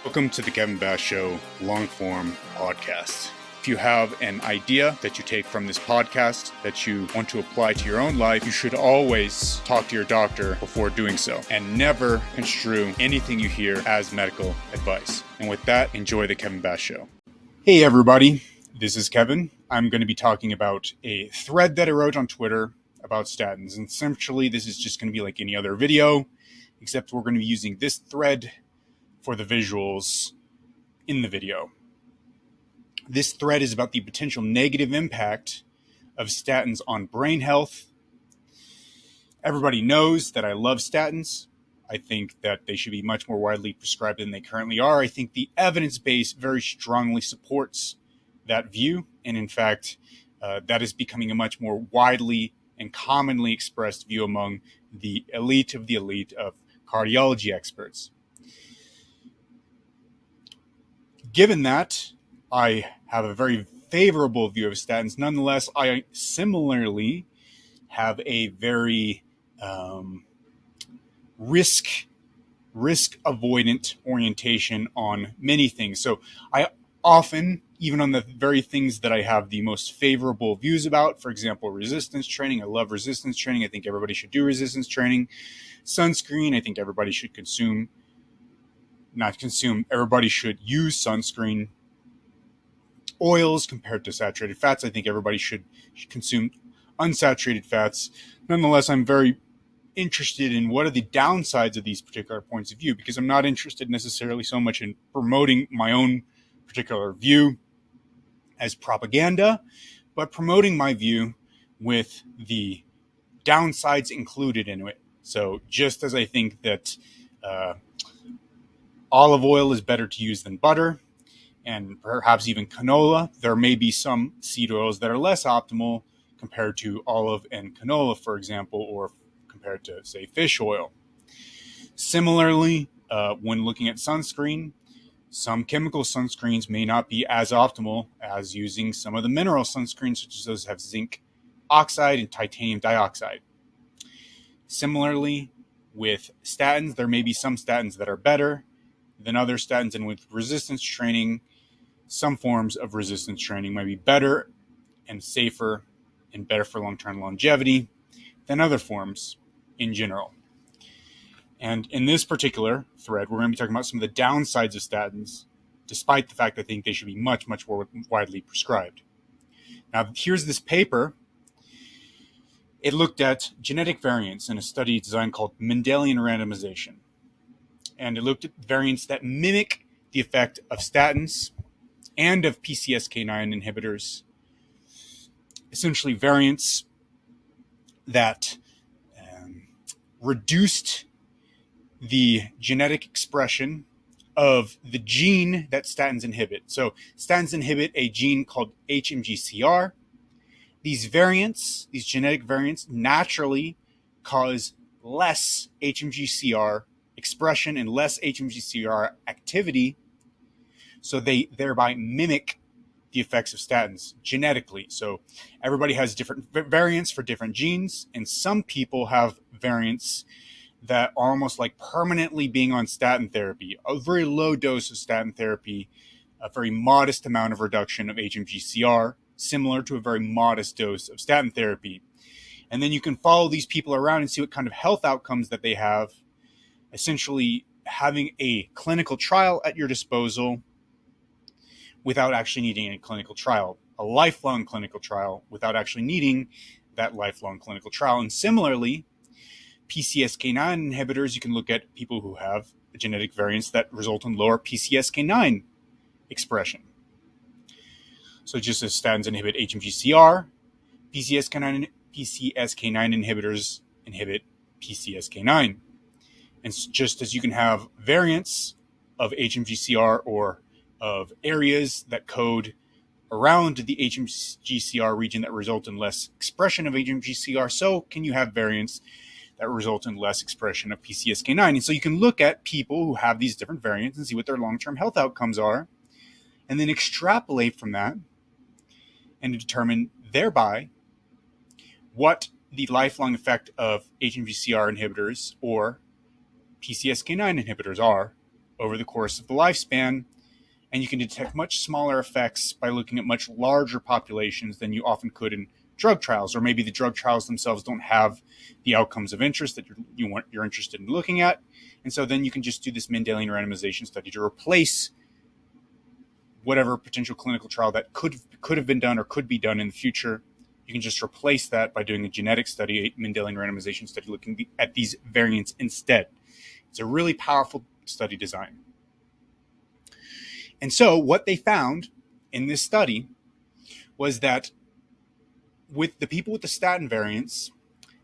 Welcome to the Kevin Bass Show long form podcast. If you have an idea that you take from this podcast that you want to apply to your own life, you should always talk to your doctor before doing so and never construe anything you hear as medical advice. And with that, enjoy the Kevin Bass Show. Hey everybody, this is Kevin. I'm going to be talking about a thread that I wrote on Twitter about statins. And essentially, this is just going to be like any other video, except we're going to be using this thread for the visuals in the video. This thread is about the potential negative impact of statins on brain health. Everybody knows that I love statins. I think that they should be much more widely prescribed than they currently are. I think the evidence base very strongly supports that view. And in fact, that is becoming a much more widely and commonly expressed view among the elite of cardiology experts. Given that, I have a very favorable view of statins. Nonetheless, I similarly have a very risk avoidant orientation on many things. So I often, even on the very things that I have the most favorable views about, for example, resistance training. I love resistance training. I think everybody should do resistance training. Sunscreen, I think everybody should everybody should use sunscreen. Oils compared to saturated fats, I think everybody should consume unsaturated fats. Nonetheless, I'm very interested in what are the downsides of these particular points of view, because I'm not interested necessarily so much in promoting my own particular view as propaganda, but promoting my view with the downsides included in it. So just as I think that olive oil is better to use than butter, and perhaps even canola, there may be some seed oils that are less optimal compared to olive and canola, for example, or compared to, say, fish oil. Similarly, when looking at sunscreen, some chemical sunscreens may not be as optimal as using some of the mineral sunscreens, such as those that have zinc oxide and titanium dioxide. Similarly, with statins, there may be some statins that are better than other statins, and with resistance training, some forms of resistance training might be better and safer and better for long-term longevity than other forms in general. And in this particular thread, we're going to be talking about some of the downsides of statins, despite the fact that I think they should be much, much more widely prescribed. Now, here's this paper. It looked at genetic variants in a study design called Mendelian randomization. And it looked at variants that mimic the effect of statins and of PCSK9 inhibitors, essentially variants that reduced the genetic expression of the gene that statins inhibit. So statins inhibit a gene called HMGCR. These variants, these genetic variants, naturally cause less HMGCR expression and less HMGCR activity, so they thereby mimic the effects of statins genetically. So everybody has different variants for different genes, and some people have variants that are almost like permanently being on statin therapy, a very low dose of statin therapy, a very modest amount of reduction of HMGCR, similar to a very modest dose of statin therapy. And then you can follow these people around and see what kind of health outcomes that they have, essentially having a clinical trial at your disposal without actually needing a clinical trial, a lifelong clinical trial without actually needing that lifelong clinical trial. And similarly, PCSK9 inhibitors, you can look at people who have genetic variants that result in lower PCSK9 expression. So just as statins inhibit HMGCR, PCSK9 inhibitors inhibit PCSK9. And just as you can have variants of HMGCR or of areas that code around the HMGCR region that result in less expression of HMGCR, so can you have variants that result in less expression of PCSK9. And so you can look at people who have these different variants and see what their long-term health outcomes are, and then extrapolate from that and determine thereby what the lifelong effect of HMGCR inhibitors or PCSK9 inhibitors are over the course of the lifespan, and you can detect much smaller effects by looking at much larger populations than you often could in drug trials, or maybe the drug trials themselves don't have the outcomes of interest that you're interested in looking at. And so then you can just do this Mendelian randomization study to replace whatever potential clinical trial that could have been done or could be done in the future. You can just replace that by doing a genetic study, a Mendelian randomization study, looking at these variants instead. It's a really powerful study design. And so what they found in this study was that with the people with the statin variants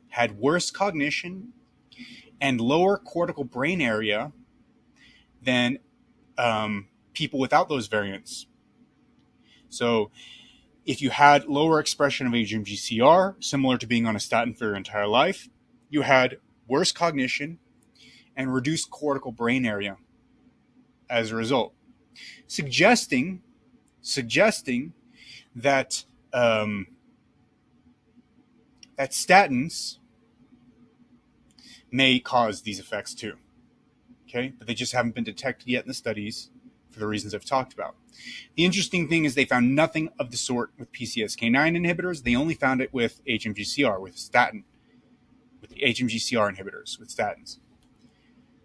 had worse cognition and lower cortical brain area than people without those variants. So if you had lower expression of HMGCR, similar to being on a statin for your entire life, you had worse cognition and reduced cortical brain area as a result, suggesting that that statins may cause these effects too. Okay, but they just haven't been detected yet in the studies for the reasons I've talked about. The interesting thing is they found nothing of the sort with PCSK9 inhibitors. They only found it with HMGCR, with HMGCR inhibitors, with statins.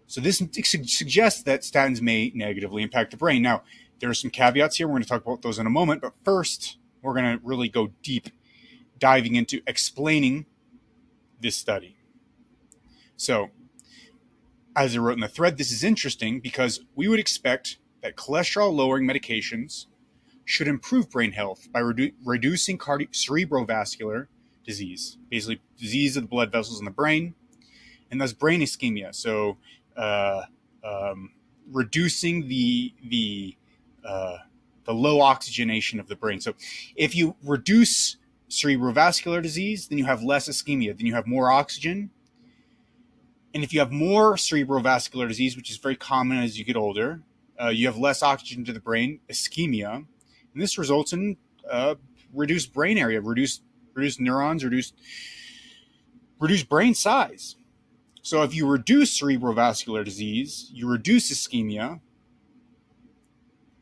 So this suggests that statins may negatively impact the brain. Now, there are some caveats here. We're going to talk about those in a moment, but first, we're going to really go deep, diving into explaining this study. So, as I wrote in the thread, this is interesting because we would expect that cholesterol-lowering medications should improve brain health by reducing cerebrovascular disease, basically disease of the blood vessels in the brain, and thus brain ischemia. So, reducing the low oxygenation of the brain. So, if you reduce cerebrovascular disease, then you have less ischemia, then you have more oxygen. And if you have more cerebrovascular disease, which is very common as you get older, you have less oxygen to the brain, ischemia, and this results in reduced brain area, reduced neurons, reduced brain size. So if you reduce cerebrovascular disease, you reduce ischemia,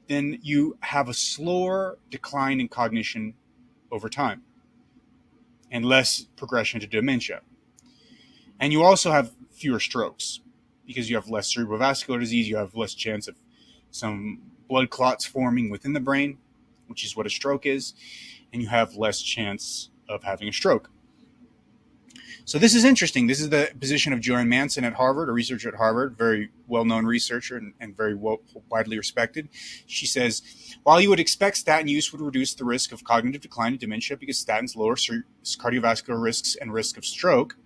then you have a slower decline in cognition over time and less progression to dementia. And you also have fewer strokes because you have less cerebrovascular disease. You have less chance of some blood clots forming within the brain, which is what a stroke is, and you have less chance of having a stroke. So this is interesting. This is the position of Joanne Manson at Harvard, a researcher at Harvard, very well-known researcher and very widely respected. She says, while you would expect statin use would reduce the risk of cognitive decline and dementia because statins lower cardiovascular risks and risk of stroke,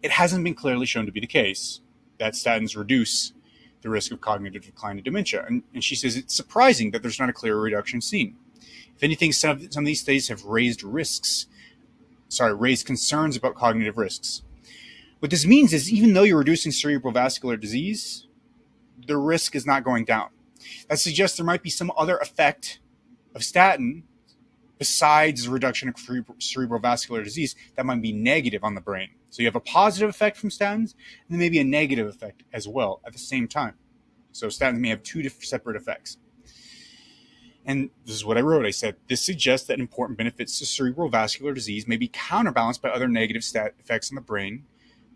it hasn't been clearly shown to be the case that statins reduce the risk of cognitive decline and dementia. And she says it's surprising that there's not a clear reduction seen. If anything, some of these studies have raised concerns about cognitive risks. What this means is even though you're reducing cerebrovascular disease, the risk is not going down. That suggests there might be some other effect of statin besides the reduction of cerebrovascular disease that might be negative on the brain. So you have a positive effect from statins, and then maybe a negative effect as well at the same time. So statins may have two separate effects. And this is what I wrote. I said, this suggests that important benefits to cerebrovascular disease may be counterbalanced by other negative effects on the brain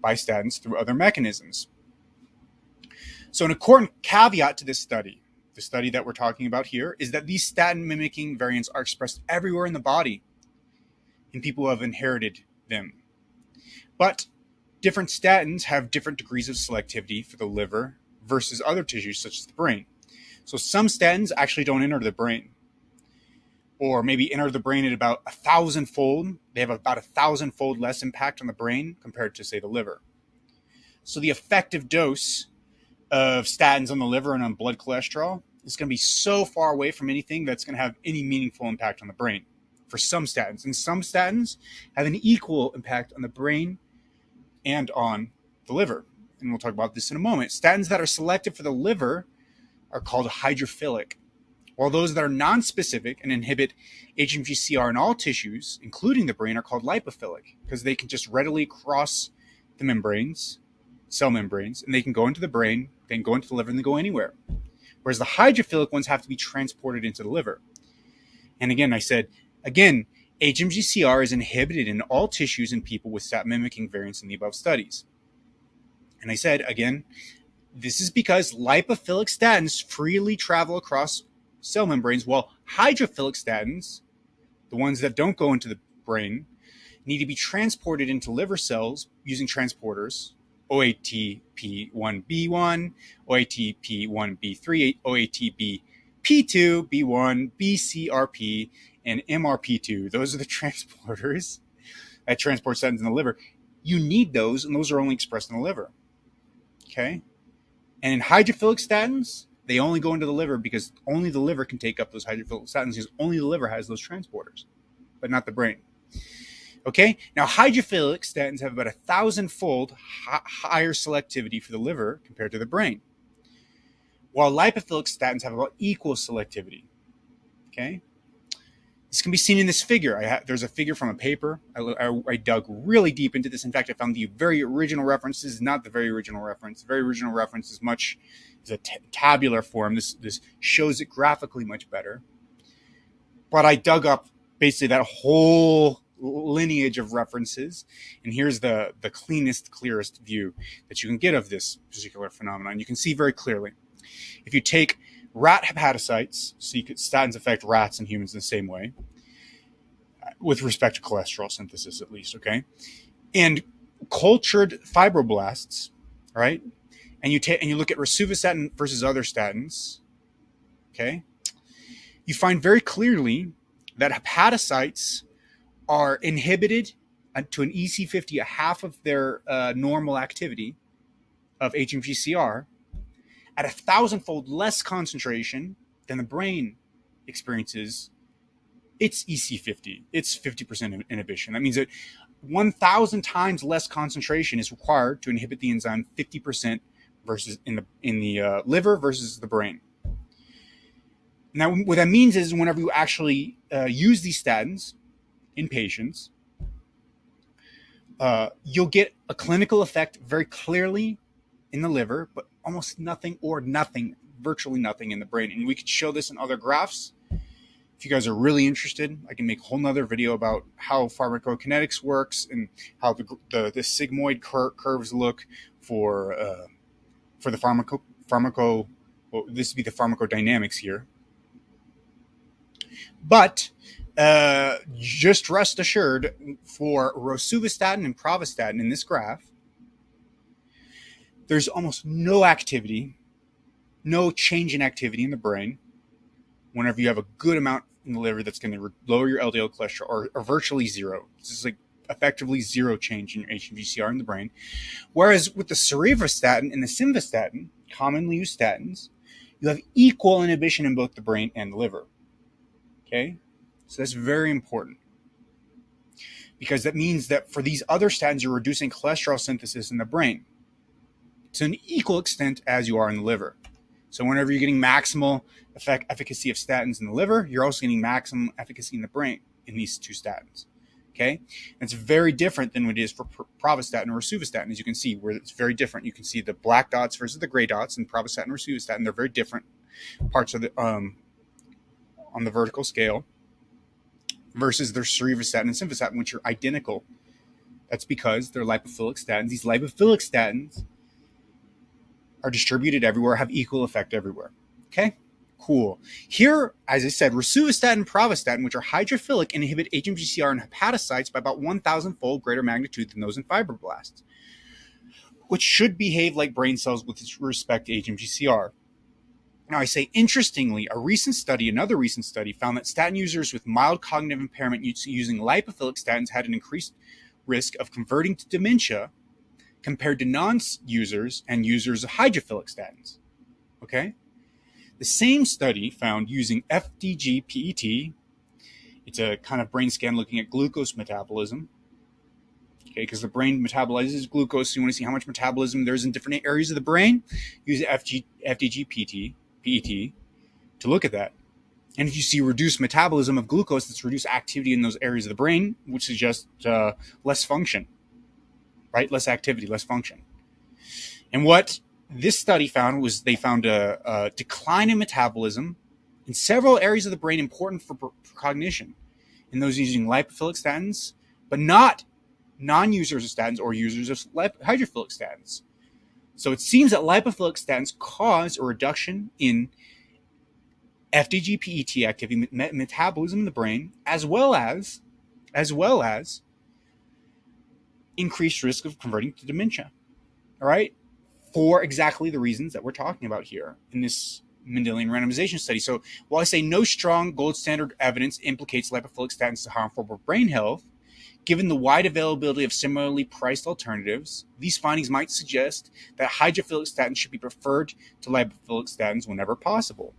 by statins through other mechanisms. So an important caveat to this study, the study that we're talking about here, is that these statin-mimicking variants are expressed everywhere in the body in people who have inherited them. But different statins have different degrees of selectivity for the liver versus other tissues such as the brain. So some statins actually don't enter the brain, or maybe enter the brain at about 1,000-fold. They have about 1,000-fold less impact on the brain compared to, say, the liver. So the effective dose of statins on the liver and on blood cholesterol is going to be so far away from anything that's going to have any meaningful impact on the brain for some statins. And some statins have an equal impact on the brain and on the liver. And we'll talk about this in a moment. Statins that are selective for the liver are called hydrophilic, while those that are nonspecific and inhibit HMGCR in all tissues, including the brain, are called lipophilic because they can just readily cross the membranes, cell membranes, and they can go into the brain, they can go into the liver, and they go anywhere. Whereas the hydrophilic ones have to be transported into the liver. And again, I said, HMGCR is inhibited in all tissues in people with statin-mimicking variants in the above studies. And I said, again, this is because lipophilic statins freely travel across cell membranes, while hydrophilic statins, the ones that don't go into the brain, need to be transported into liver cells using transporters, OATP1B1, OATP1B3, OATP2, B1, BCRP, and MRP2. Those are the transporters that transport statins in the liver. You need those, and those are only expressed in the liver. Okay? And in hydrophilic statins, they only go into the liver because only the liver can take up those hydrophilic statins, because only the liver has those transporters, but not the brain. Okay? Now, hydrophilic statins have about 1,000-fold higher selectivity for the liver compared to the brain, while lipophilic statins have about equal selectivity. Okay? This can be seen in this figure. There's a figure from a paper. I dug really deep into this. In fact, I found the very original reference. This is not the very original reference. The very original reference is a tabular form. This shows it graphically much better. But I dug up basically that whole lineage of references, and here's the cleanest, clearest view that you can get of this particular phenomenon. You can see very clearly. If you take rat hepatocytes, so statins affect rats and humans in the same way, with respect to cholesterol synthesis at least, okay? And cultured fibroblasts, right? And you look at rosuvastatin versus other statins, okay? You find very clearly that hepatocytes are inhibited to an EC50, a half of their normal activity of HMGCR, at 1,000-fold less concentration than the brain experiences its EC50, its 50% inhibition. That means that 1,000 times less concentration is required to inhibit the enzyme 50% versus in the liver versus the brain. Now, what that means is whenever you actually use these statins in patients, you'll get a clinical effect very clearly in the liver, but almost nothing or nothing, virtually nothing in the brain. And we could show this in other graphs. If you guys are really interested, I can make a whole nother video about how pharmacokinetics works and how the sigmoid curves look for the pharmaco. Well, this would be the pharmacodynamics here. But just rest assured, for rosuvastatin and pravastatin in this graph, there's almost no activity, no change in activity in the brain whenever you have a good amount in the liver that's going to lower your LDL cholesterol, or virtually zero. This is like effectively zero change in your HMGCR in the brain. Whereas with the cerebrovastatin and the simvastatin, commonly used statins, you have equal inhibition in both the brain and the liver. Okay? So that's very important, because that means that for these other statins, you're reducing cholesterol synthesis in the brain to an equal extent as you are in the liver. So whenever you're getting maximal efficacy of statins in the liver, you're also getting maximum efficacy in the brain in these two statins. Okay? And it's very different than what it is for pravastatin or rosuvastatin, as you can see, where it's very different. You can see the black dots versus the gray dots in pravastatin or rosuvastatin. They're very different parts of the on the vertical scale versus their cerebrovastatin and simvastatin, which are identical. That's because they're lipophilic statins. These lipophilic statins are distributed everywhere, have equal effect everywhere. Okay? Cool. Here, as I said, rosuvastatin and pravastatin, which are hydrophilic, inhibit HMGCR in hepatocytes by about 1,000-fold greater magnitude than those in fibroblasts, which should behave like brain cells with respect to HMGCR. Now, I say, interestingly, another recent study found that statin users with mild cognitive impairment using lipophilic statins had an increased risk of converting to dementia compared to non-users and users of hydrophilic statins. Okay? The same study found using FDG-PET, it's a kind of brain scan looking at glucose metabolism, okay, because the brain metabolizes glucose, so you want to see how much metabolism there's in different areas of the brain. Use FDG-PET to look at that. And if you see reduced metabolism of glucose, that's reduced activity in those areas of the brain, which suggests less function, right? Less activity, less function. And what this study found was they found a decline in metabolism in several areas of the brain important for cognition in those using lipophilic statins, but not non-users of statins or users of hydrophilic statins. So it seems that lipophilic statins cause a reduction in FDG-PET activity, metabolism in the brain, as well as increased risk of converting to dementia. All right, for exactly the reasons that we're talking about here in this Mendelian randomization study. So while I say no strong gold standard evidence implicates lipophilic statins to harmful for brain health, given the wide availability of similarly priced alternatives, these findings might suggest that hydrophilic statins should be preferred to lipophilic statins whenever possible.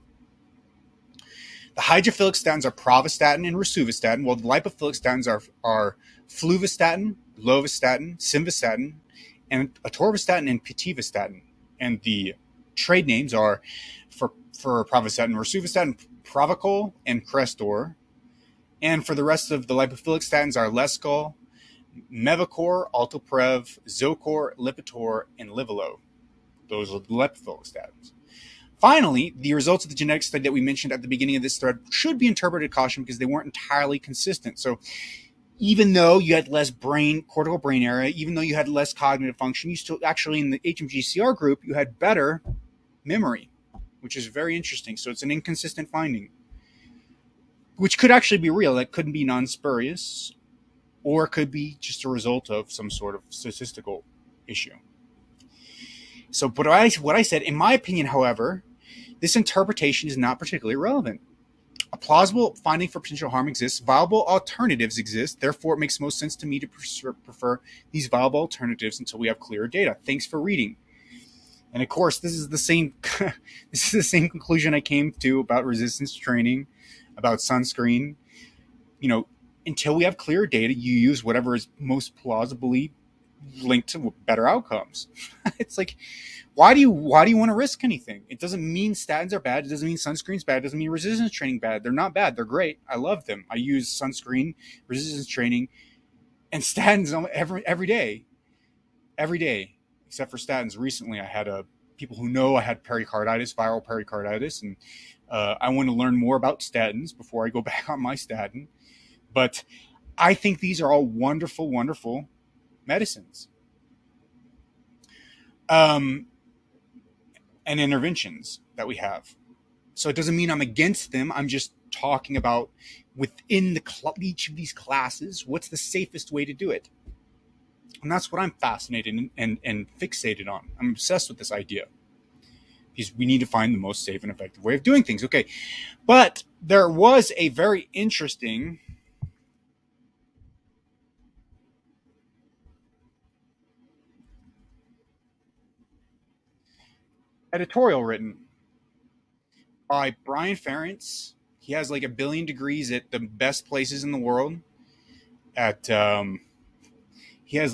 The hydrophilic statins are pravastatin and rosuvastatin, while the lipophilic statins are fluvastatin, lovastatin, simvastatin, and atorvastatin and pitavastatin. And the trade names are for pravastatin and rosuvastatin, Pravachol and Crestor. And for the rest of the lipophilic statins are Lescol, Mevacor, Altoprev, Zocor, Lipitor, and Livalo. Those are the lipophilic statins. Finally, the results of the genetic study that we mentioned at the beginning of this thread should be interpreted with caution because they weren't entirely consistent. So even though you had less cortical brain area, even though you had less cognitive function, you still actually in the HMGCR group, you had better memory, which is very interesting. So it's an inconsistent finding, which could actually be real. That couldn't be non-spurious, or it could be just a result of some sort of statistical issue. So what I said, in my opinion, however, this interpretation is not particularly relevant. A plausible finding for potential harm exists. Viable alternatives exist. Therefore, it makes most sense to me to prefer these viable alternatives until we have clearer data. Thanks for reading. And of course, this is the same conclusion I came to about resistance training, about sunscreen. Until we have clearer data, you use whatever is most plausibly linked to better outcomes. It's like, why do you want to risk anything? It doesn't mean statins are bad. It doesn't mean sunscreen's bad. It doesn't mean resistance training bad. They're not bad. They're great. I love them. I use sunscreen, resistance training, and statins every day, except for statins. Recently, I had people who know I had pericarditis, viral pericarditis, and I want to learn more about statins before I go back on my statin. But I think these are all wonderful, wonderful medicines and interventions that we have. So it doesn't mean I'm against them. I'm just talking about within each of these classes, what's the safest way to do it? And that's what I'm fascinated and fixated on. I'm obsessed with this idea because we need to find the most safe and effective way of doing things. Okay, but there was a very interesting editorial written by Brian Ference. He has like 1 billion degrees at the best places in the world. He has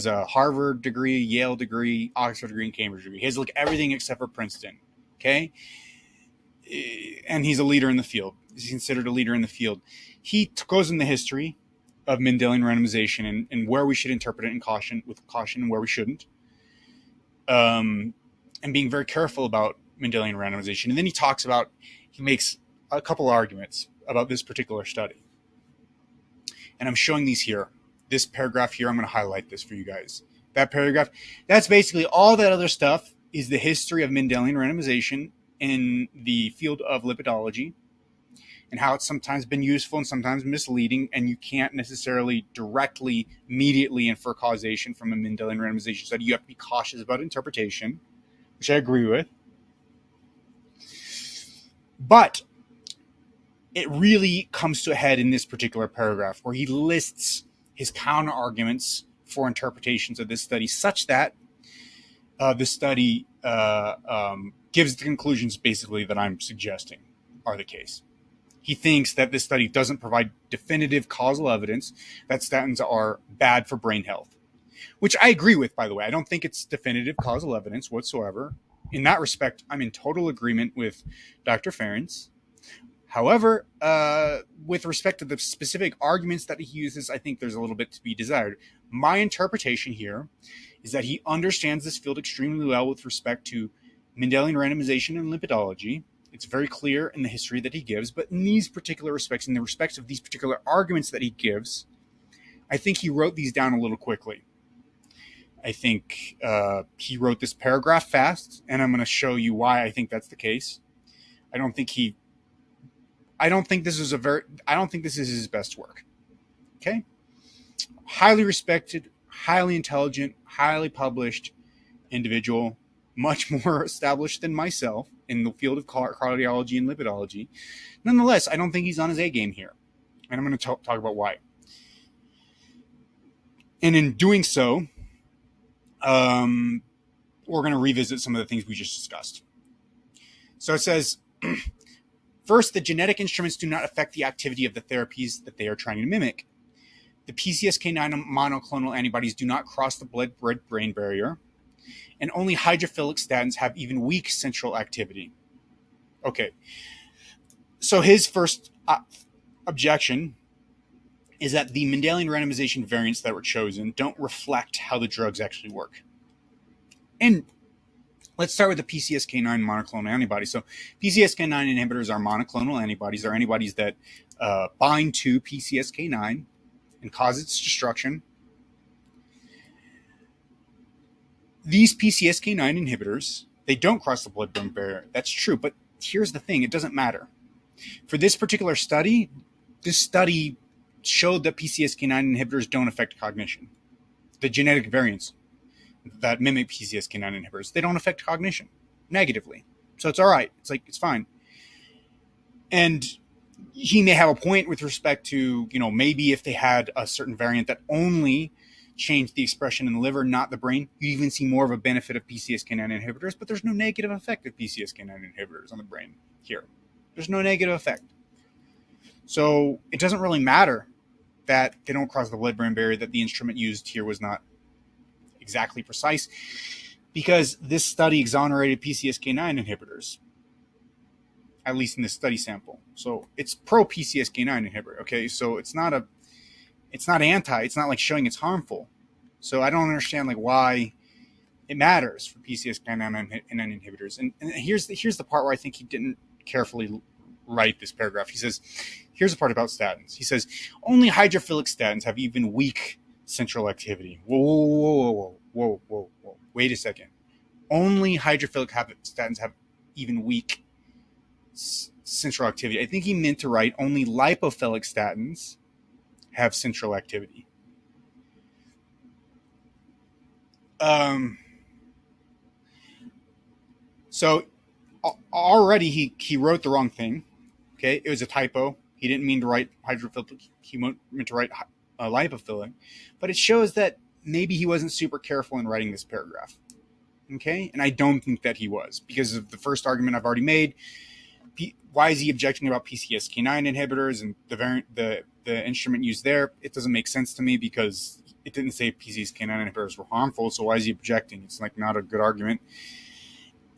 a Harvard degree, Yale degree, Oxford degree, and Cambridge degree. He has like everything except for Princeton. Okay, and he's a leader in the field. He's considered a leader in the field. He goes in the history of Mendelian randomization and where we should interpret it with caution and where we shouldn't. And being very careful about Mendelian randomization. And then he makes a couple arguments about this particular study. And I'm showing these here. This paragraph here, I'm going to highlight this for you guys. That paragraph, that's basically all that other stuff is the history of Mendelian randomization in the field of lipidology and how it's sometimes been useful and sometimes misleading, and you can't necessarily directly, immediately infer causation from a Mendelian randomization study. You have to be cautious about interpretation, which I agree with. But it really comes to a head in this particular paragraph where he lists his counter arguments for interpretations of this study such that this study gives the conclusions basically that I'm suggesting are the case. He thinks that this study doesn't provide definitive causal evidence that statins are bad for brain health, which I agree with, by the way. I don't think it's definitive causal evidence whatsoever. In that respect, I'm in total agreement with Dr. Ference. However, with respect to the specific arguments that he uses, I think there's a little bit to be desired. My interpretation here is that he understands this field extremely well with respect to Mendelian randomization and lipidology. It's very clear in the history that he gives, but in these particular respects, in the respects of these particular arguments that he gives, I think he wrote these down a little quickly. I think he wrote this paragraph fast, and I'm going to show you why I think that's the case. I don't think this is his best work. Okay? Highly respected, highly intelligent, highly published individual, much more established than myself in the field of cardiology and lipidology. Nonetheless, I don't think he's on his A game here. And I'm going to talk about why. And in doing so, we're going to revisit some of the things we just discussed. So it says, first, the genetic instruments do not affect the activity of the therapies that they are trying to mimic. The PCSK9 monoclonal antibodies do not cross the blood-brain barrier, and only hydrophilic statins have even weak central activity. Okay, so his first objection is that the Mendelian randomization variants that were chosen don't reflect how the drugs actually work. And let's start with the PCSK9 monoclonal antibodies. So PCSK9 inhibitors are monoclonal antibodies. They're antibodies that bind to PCSK9 and cause its destruction. These PCSK9 inhibitors, they don't cross the blood-brain barrier. That's true, but here's the thing. It doesn't matter. For this particular study, this study showed that PCSK9 inhibitors don't affect cognition. The genetic variants that mimic PCSK9 inhibitors, they don't affect cognition negatively. So it's all right. It's fine. And he may have a point with respect to, maybe if they had a certain variant that only changed the expression in the liver, not the brain, you even see more of a benefit of PCSK9 inhibitors, but there's no negative effect of PCSK9 inhibitors on the brain here. There's no negative effect. So it doesn't really matter that they don't cross the blood-brain barrier, that the instrument used here was not exactly precise, because this study exonerated PCSK9 inhibitors, at least in this study sample. So it's pro PCSK9 inhibitor. Okay, so it's not anti. It's not like showing it's harmful. So I don't understand why it matters for PCSK9 inhibitors. And here's the part where I think he didn't carefully write this paragraph. He says, here's the part about statins. He says, only hydrophilic statins have even weak central activity. Whoa. Wait a second. Only hydrophilic statins have even weak central activity. I think he meant to write only lipophilic statins have central activity. So already he wrote the wrong thing. Okay, it was a typo. He didn't mean to write hydrophilic. He meant to write lipophilic. But it shows that maybe he wasn't super careful in writing this paragraph. Okay, and I don't think that he was, because of the first argument I've already made. Why is he objecting about PCSK9 inhibitors and the instrument used there? It doesn't make sense to me, because it didn't say PCSK9 inhibitors were harmful. So why is he objecting? It's not a good argument.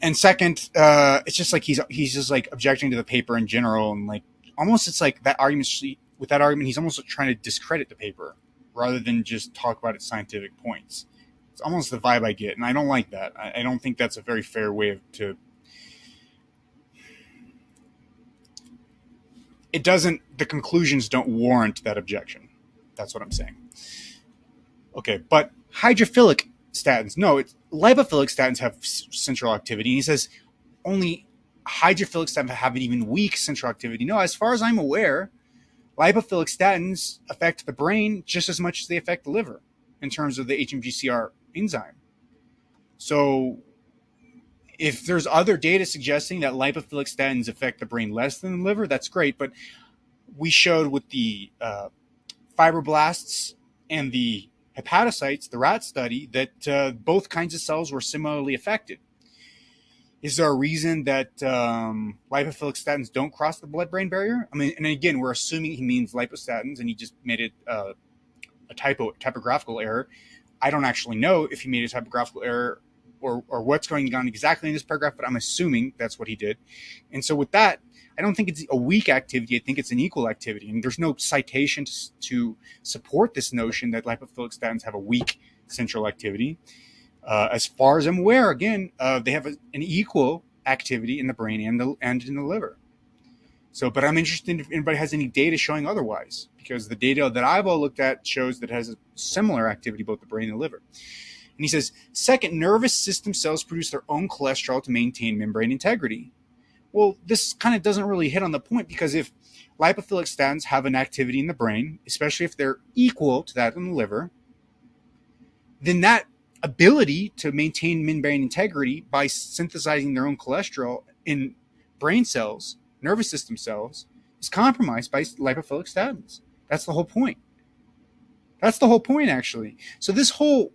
And second, it's just he's just objecting to the paper in general, and almost it's that argument. With that argument, he's almost trying to discredit the paper rather than just talk about its scientific points. It's almost the vibe I get, and I don't like that. I don't think that's a very fair way to. It doesn't. The conclusions don't warrant that objection. That's what I'm saying. Okay, but hydrophilic statins, no, it's lipophilic statins have central activity. And he says only hydrophilic statins have an even weak central activity. No, as far as I'm aware, lipophilic statins affect the brain just as much as they affect the liver in terms of the HMGCR enzyme. So if there's other data suggesting that lipophilic statins affect the brain less than the liver, that's great. But we showed with the fibroblasts and the hepatocytes, the rat study, that both kinds of cells were similarly affected. Is there a reason that lipophilic statins don't cross the blood-brain barrier? I mean, and again, we're assuming he means lipostatins, and he just made it a typographical error. I don't actually know if he made a typographical error or what's going on exactly in this paragraph, but I'm assuming that's what he did. And so with that, I don't think it's a weak activity. I think it's an equal activity. And there's no citation to support this notion that lipophilic statins have a weak central activity. As far as I'm aware, again, they have an equal activity in the brain and in the liver. So, but I'm interested if anybody has any data showing otherwise, because the data that I've all looked at shows that it has a similar activity, both the brain and the liver. And he says, second, nervous system cells produce their own cholesterol to maintain membrane integrity. Well, this kind of doesn't really hit on the point, because if lipophilic statins have an activity in the brain, especially if they're equal to that in the liver, then that ability to maintain membrane integrity by synthesizing their own cholesterol in brain cells, nervous system cells, is compromised by lipophilic statins. That's the whole point. That's the whole point, actually. So this whole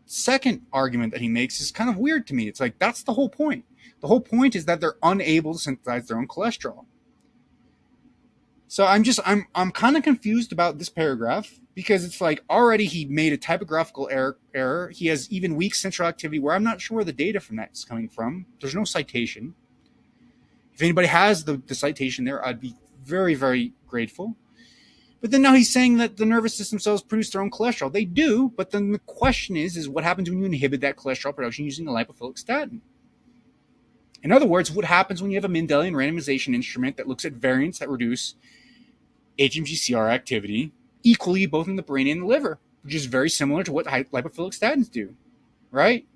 second argument that he makes is kind of weird to me. It's like, that's the whole point. The whole point is that they're unable to synthesize their own cholesterol. So I'm kind of confused about this paragraph, because it's like, already he made a typographical error. He has even weak central activity where I'm not sure where the data from that's coming from. There's no citation. If anybody has the citation there, I'd be very, very grateful. But then now he's saying that the nervous system cells produce their own cholesterol. They do, but then the question is what happens when you inhibit that cholesterol production using a lipophilic statin? In other words, what happens when you have a Mendelian randomization instrument that looks at variants that reduce HMGCR activity equally both in the brain and the liver, which is very similar to what lipophilic statins do, right?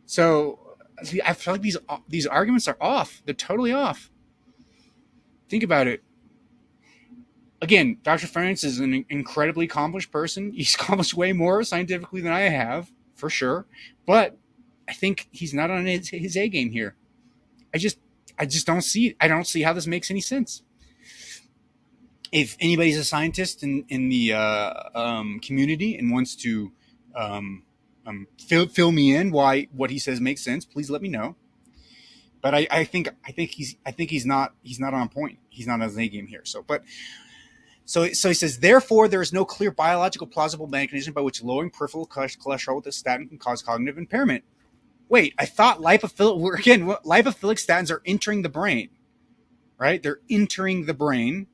So I feel like these arguments are off. They're totally off. Think about it. Again, Dr. Ference is an incredibly accomplished person. He's accomplished way more scientifically than I have, for sure. But I think he's not on his A game here. I just don't see it. I don't see how this makes any sense. If anybody's a scientist in the community and wants to fill me in why what he says makes sense, please let me know. But I think he's not on point. He's not on his A game here. So he says, therefore, there is no clear biological plausible mechanism by which lowering peripheral cholesterol with a statin can cause cognitive impairment. Wait, I thought lipophilic statins are entering the brain, right? They're entering the brain.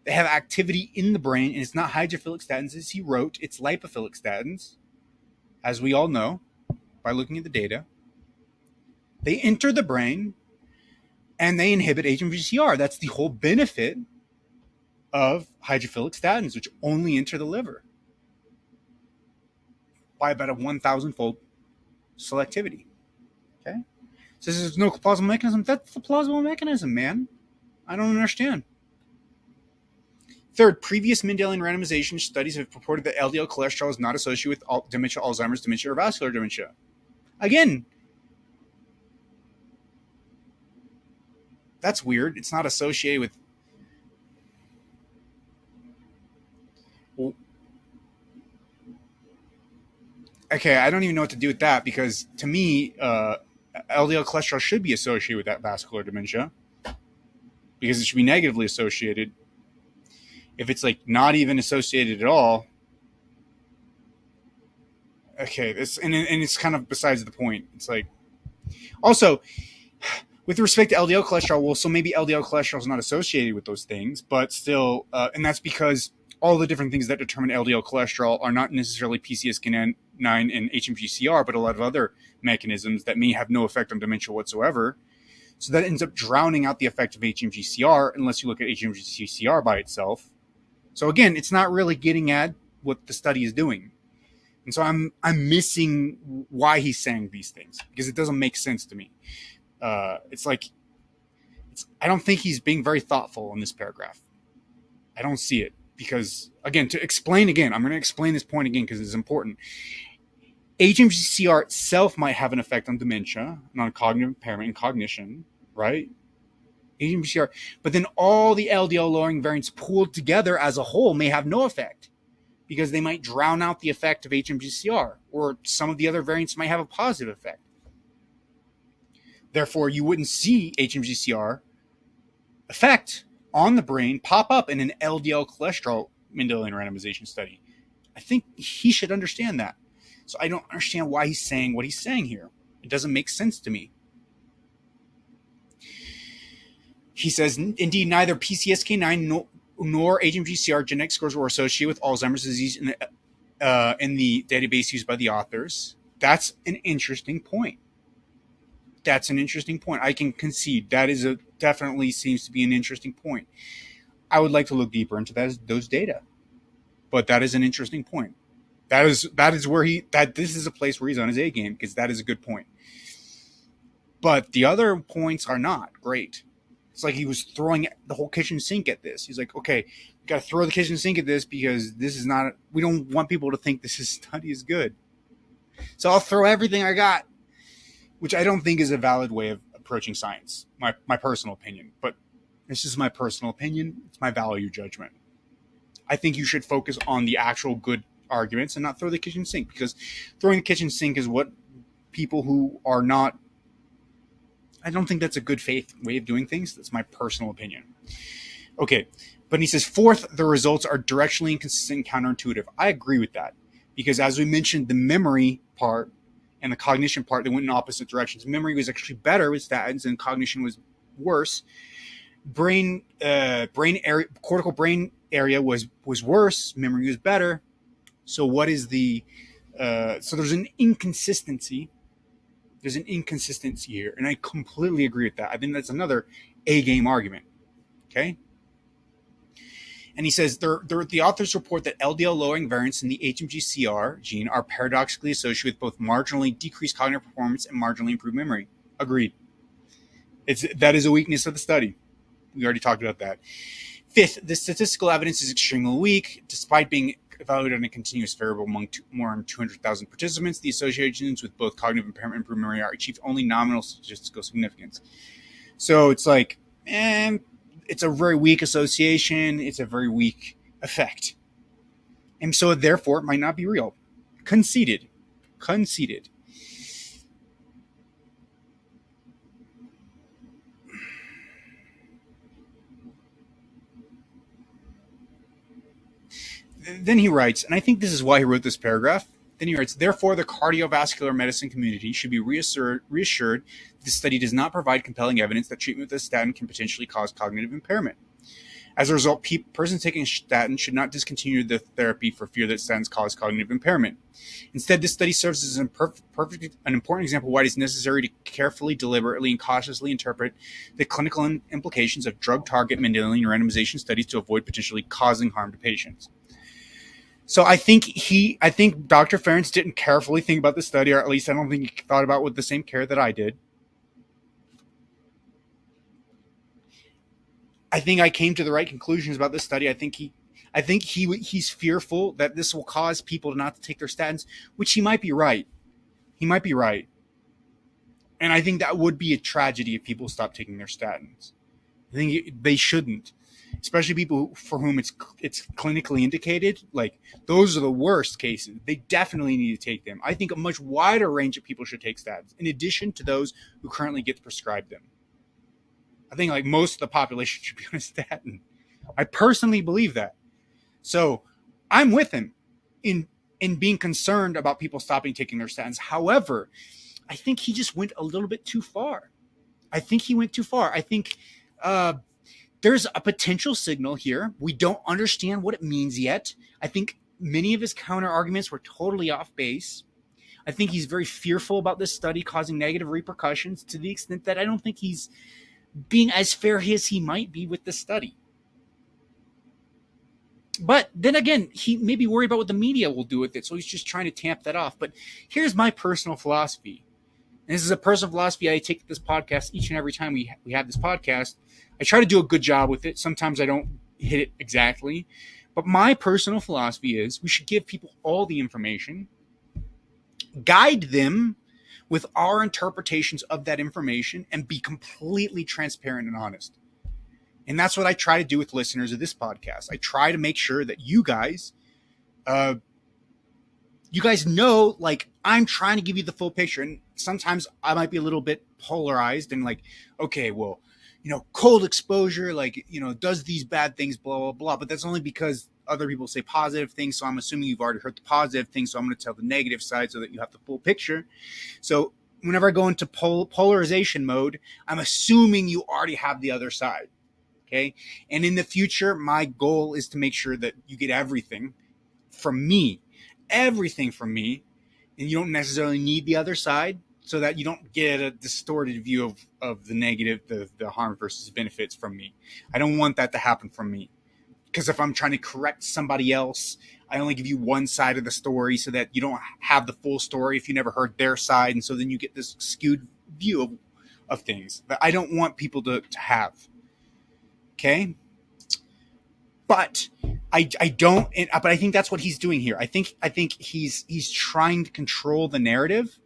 They have activity in the brain, and it's not hydrophilic statins, as he wrote. It's lipophilic statins, as we all know by looking at the data. They enter the brain, and they inhibit HMGCR. That's the whole benefit of hydrophilic statins, which only enter the liver by about a 1,000-fold selectivity. Okay? So there's no plausible mechanism. That's the plausible mechanism, man. I don't understand. Third, previous Mendelian randomization studies have reported that LDL cholesterol is not associated with dementia, Alzheimer's dementia, or vascular dementia. Again, that's weird. It's not associated with... Okay, I don't even know what to do with that, because to me, LDL cholesterol should be associated with that vascular dementia, because it should be negatively associated. If it's like not even associated at all, okay, and it's kind of besides the point. It's like, also, with respect to LDL cholesterol, well, so maybe LDL cholesterol is not associated with those things, but still, and that's because all the different things that determine LDL cholesterol are not necessarily PCSK9 and HMGCR, but a lot of other mechanisms that may have no effect on dementia whatsoever. So that ends up drowning out the effect of HMGCR unless you look at HMGCR by itself. So again, it's not really getting at what the study is doing. And so I'm missing why he's saying these things, because it doesn't make sense to me. I don't think he's being very thoughtful in this paragraph. I don't see it, because again, I'm going to explain this point again because it's important. HMGCR itself might have an effect on dementia and on cognitive impairment and cognition, right? HMGCR, but then all the LDL lowering variants pooled together as a whole may have no effect, because they might drown out the effect of HMGCR, or some of the other variants might have a positive effect. Therefore, you wouldn't see HMGCR effect on the brain pop up in an LDL cholesterol Mendelian randomization study. I think he should understand that. So I don't understand why he's saying what he's saying here. It doesn't make sense to me. He says, indeed, neither PCSK9 nor HMGCR genetic scores were associated with Alzheimer's disease in the database used by the authors. That's an interesting point. I can concede that is definitely seems to be an interesting point. I would like to look deeper into those data, but that is an interesting point. That is where this is a place where he's on his A game, because that is a good point. But the other points are not great. It's like he was throwing the whole kitchen sink at this. He's like, okay, we got to throw the kitchen sink at this because this is not. We don't want people to think this study is good. So I'll throw everything I got, which I don't think is a valid way of approaching science. My personal opinion, but it's just my personal opinion. It's my value judgment. I think you should focus on the actual good arguments and not throw the kitchen sink, because throwing the kitchen sink is what people who are not. I don't think that's a good faith way of doing things. That's my personal opinion. Okay, but he says, fourth, the results are directionally inconsistent and counterintuitive. I agree with that, because as we mentioned, the memory part and the cognition part, they went in opposite directions. Memory was actually better with statins and cognition was worse. Cortical brain area was worse. Memory was better. So what is so there's an inconsistency. There's an inconsistency here, and I completely agree with that. I think that's another A-game argument, okay? And he says, the authors report that LDL-lowering variants in the HMGCR gene are paradoxically associated with both marginally decreased cognitive performance and marginally improved memory. Agreed. That is a weakness of the study. We already talked about that. Fifth, the statistical evidence is extremely weak. Despite being evaluated on a continuous variable among more than 200,000 participants, the associations with both cognitive impairment and improved memory are achieved only nominal statistical significance. So it's like, it's a very weak association. It's a very weak effect. And so therefore it might not be real. Conceded. Then he writes, and I think this is why he wrote this paragraph. Then he writes, therefore, the cardiovascular medicine community should be reassured that this study does not provide compelling evidence that treatment with a statin can potentially cause cognitive impairment. As a result, persons taking a statin should not discontinue the therapy for fear that statins cause cognitive impairment. Instead, this study serves as an important example of why it is necessary to carefully, deliberately, and cautiously interpret the clinical implications of drug-target Mendelian randomization studies to avoid potentially causing harm to patients. So I think Dr. Ference didn't carefully think about the study, or at least I don't think he thought about it with the same care that I did. I think I came to the right conclusions about this study. I think he's fearful that this will cause people not to take their statins, which he might be right. And I think that would be a tragedy if people stop taking their statins. I think they shouldn't, especially people for whom it's clinically indicated. Like, those are the worst cases. They definitely need to take them. I think a much wider range of people should take statins, in addition to those who currently get prescribed them. I think like most of the population should be on a statin. I personally believe that. So I'm with him in being concerned about people stopping taking their statins. However, I think he just went a little bit too far. I think there's a potential signal here. We don't understand what it means yet. I think many of his counter arguments were totally off base. I think he's very fearful about this study causing negative repercussions, to the extent that I don't think he's being as fair as he might be with the study. But then again, he may be worried about what the media will do with it, so he's just trying to tamp that off. But here's my personal philosophy. And this is a personal philosophy I take this podcast each and every time we have this podcast. I try to do a good job with it. Sometimes I don't hit it exactly. But my personal philosophy is we should give people all the information, guide them with our interpretations of that information, and be completely transparent and honest. And that's what I try to do with listeners of this podcast. I try to make sure that you guys know, like, I'm trying to give you the full picture. And sometimes I might be a little bit polarized and like, okay, well, cold exposure, like, does these bad things, blah, blah, blah. But that's only because other people say positive things, so I'm assuming you've already heard the positive things, so I'm going to tell the negative side so that you have the full picture. So whenever I go into polarization mode, I'm assuming you already have the other side. Okay. And in the future, my goal is to make sure that you get everything from me, and you don't necessarily need the other side, so that you don't get a distorted view of the negative, the harm versus benefits from me. I don't want that to happen from me. Because if I'm trying to correct somebody else, I only give you one side of the story so that you don't have the full story if you never heard their side. And so then you get this skewed view of things that I don't want people to have. Okay? But I don't, but I think that's what he's doing here. I think he's trying to control the narrative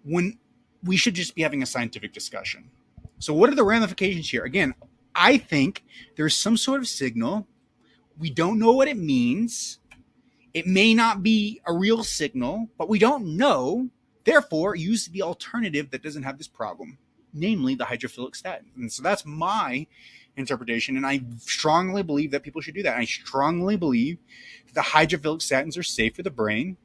when we should just be having a scientific discussion. So what are the ramifications here? Again, I think there's some sort of signal. We don't know what it means. It may not be a real signal, but we don't know. Therefore, use the alternative that doesn't have this problem, namely the hydrophilic statin. And so that's my interpretation, and I strongly believe that people should do that. I strongly believe that the hydrophilic statins are safe for the brain.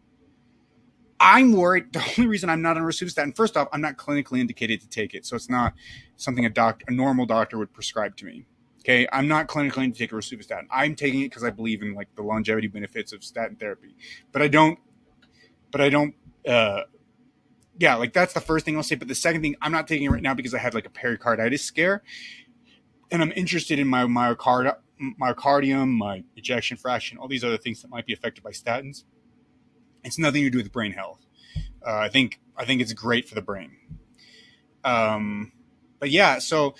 I'm worried. The only reason I'm not on rosuvastatin, first off, I'm not clinically indicated to take it, so it's not something a normal doctor would prescribe to me. Okay, I'm not clinically indicated to take rosuvastatin. I'm taking it because I believe in like the longevity benefits of statin therapy, but I don't. Yeah, like that's the first thing I'll say. But the second thing, I'm not taking it right now because I had like a pericarditis scare, and I'm interested in my myocardium, my ejection fraction, all these other things that might be affected by statins. It's nothing to do with brain health. I think it's great for the brain. But yeah, so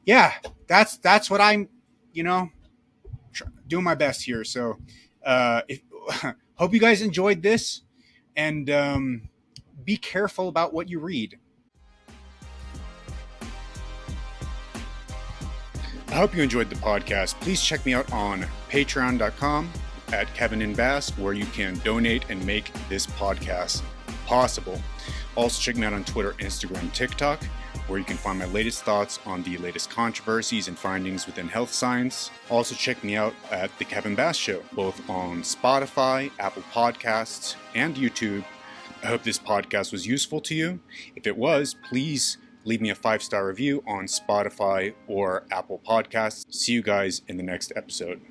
yeah, that's what I'm, doing my best here. So hope you guys enjoyed this, and be careful about what you read. I hope you enjoyed the podcast. Please check me out on patreon.com at Kevin and Bass, where you can donate and make this podcast possible. Also check me out on Twitter, Instagram, TikTok, where you can find my latest thoughts on the latest controversies and findings within health science. Also check me out at The Kevin Bass Show, both on Spotify, Apple Podcasts, and YouTube. I hope this podcast was useful to you. If it was, please leave me a 5-star review on Spotify or Apple Podcasts. See you guys in the next episode.